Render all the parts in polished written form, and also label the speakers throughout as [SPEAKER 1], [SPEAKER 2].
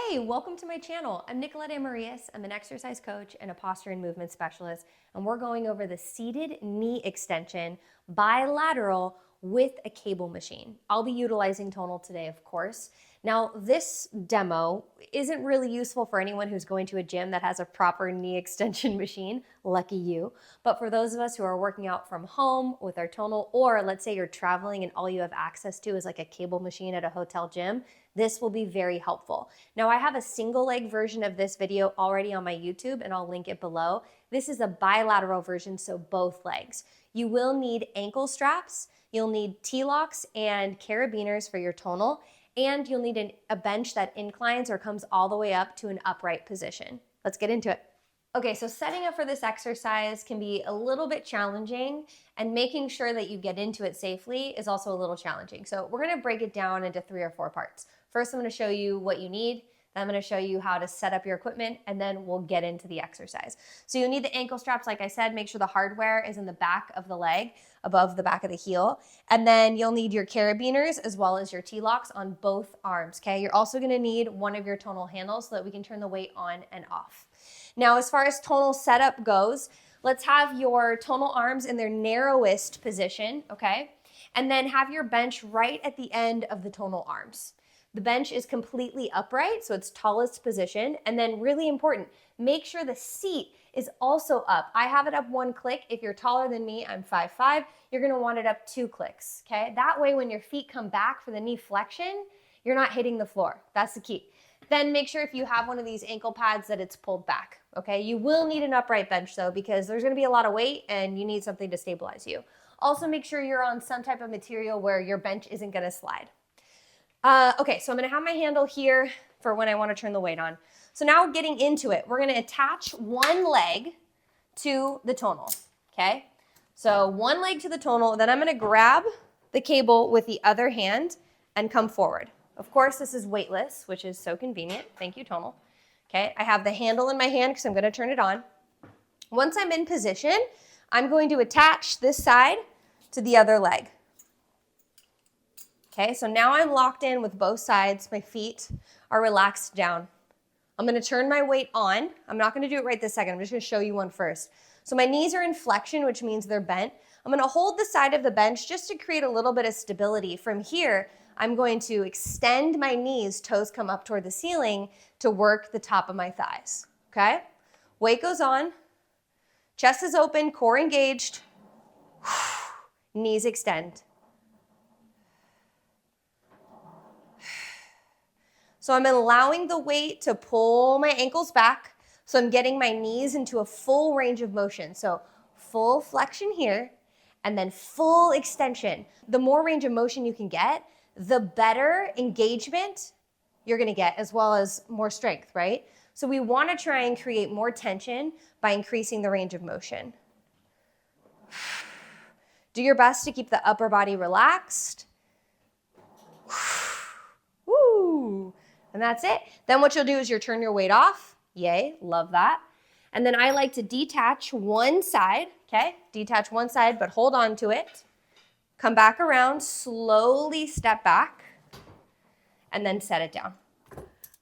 [SPEAKER 1] Hey, welcome to my channel. I'm Nicolette Amarillas. I'm an exercise coach and a posture and movement specialist, and we're going over the seated knee extension bilateral with a cable machine. I'll be utilizing Tonal today, of course. Now, this demo isn't really useful for anyone who's going to a gym that has a proper knee extension machine, lucky you. But for those of us who are working out from home with our Tonal, or let's say you're traveling and all you have access to is like a cable machine at a hotel gym, this will be very helpful. Now, I have a single leg version of this video already on my YouTube, and I'll link it below. This is a bilateral version, so both legs. You will need ankle straps, you'll need T-locks and carabiners for your Tonal, and you'll need a bench that inclines or comes all the way up to an upright position. Let's get into it. Okay, so setting up for this exercise can be a little bit challenging, and making sure that you get into it safely is also a little challenging. So we're gonna break it down into 3 or 4 parts. First, I'm gonna show you what you need, then I'm gonna show you how to set up your equipment, and then we'll get into the exercise. So you'll need the ankle straps, like I said. Make sure the hardware is in the back of the leg, above the back of the heel. And then you'll need your carabiners as well as your T-locks on both arms, okay? You're also gonna need one of your Tonal handles so that we can turn the weight on and off. Now, as far as Tonal setup goes, let's have your Tonal arms in their narrowest position, okay? And then have your bench right at the end of the Tonal arms. The bench is completely upright, so it's tallest position. And then really important, make sure the seat is also up. I have it up 1 click. If you're taller than me, I'm 5'5", you're gonna want it up 2 clicks, okay? That way, when your feet come back for the knee flexion, you're not hitting the floor. That's the key. Then make sure if you have one of these ankle pads that it's pulled back, okay? You will need an upright bench though, because there's gonna be a lot of weight and you need something to stabilize you. Also make sure you're on some type of material where your bench isn't gonna slide. Okay, so I'm gonna have my handle here for when I wanna turn the weight on. So now getting into it, we're gonna attach one leg to the Tonal, okay? So one leg to the Tonal, then I'm gonna grab the cable with the other hand and come forward. Of course, this is weightless, which is so convenient. Thank you, Tonal. Okay, I have the handle in my hand because I'm gonna turn it on. Once I'm in position, I'm going to attach this side to the other leg. Okay, so now I'm locked in with both sides. My feet are relaxed down. I'm gonna turn my weight on. I'm not gonna do it right this second. I'm just gonna show you one first. So my knees are in flexion, which means they're bent. I'm gonna hold the side of the bench just to create a little bit of stability. From here, I'm going to extend my knees, toes come up toward the ceiling to work the top of my thighs, okay? Weight goes on, chest is open, core engaged, knees extend. So I'm allowing the weight to pull my ankles back, so I'm getting my knees into a full range of motion. So full flexion here, and then full extension. The more range of motion you can get, the better engagement you're gonna get, as well as more strength, right? So we wanna try and create more tension by increasing the range of motion. Do your best to keep the upper body relaxed. Woo! And that's it. Then what you'll do is you'll turn your weight off. Yay, love that. And then I like to detach one side, okay? Detach one side, but hold on to it. Come back around, slowly step back, and then set it down.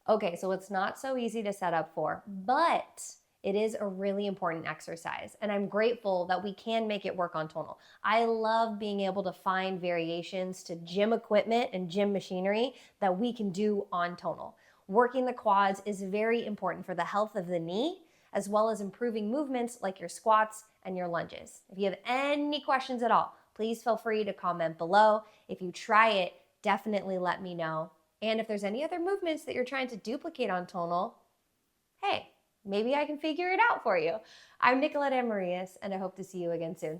[SPEAKER 1] Okay, so it's not so easy to set up for, but it is a really important exercise, and I'm grateful that we can make it work on Tonal. I love being able to find variations to gym equipment and gym machinery that we can do on Tonal. Working the quads is very important for the health of the knee, as well as improving movements like your squats and your lunges. If you have any questions at all, please feel free to comment below. If you try it, definitely let me know. And if there's any other movements that you're trying to duplicate on Tonal, hey, maybe I can figure it out for you. I'm Nicolette Amarillas, and I hope to see you again soon.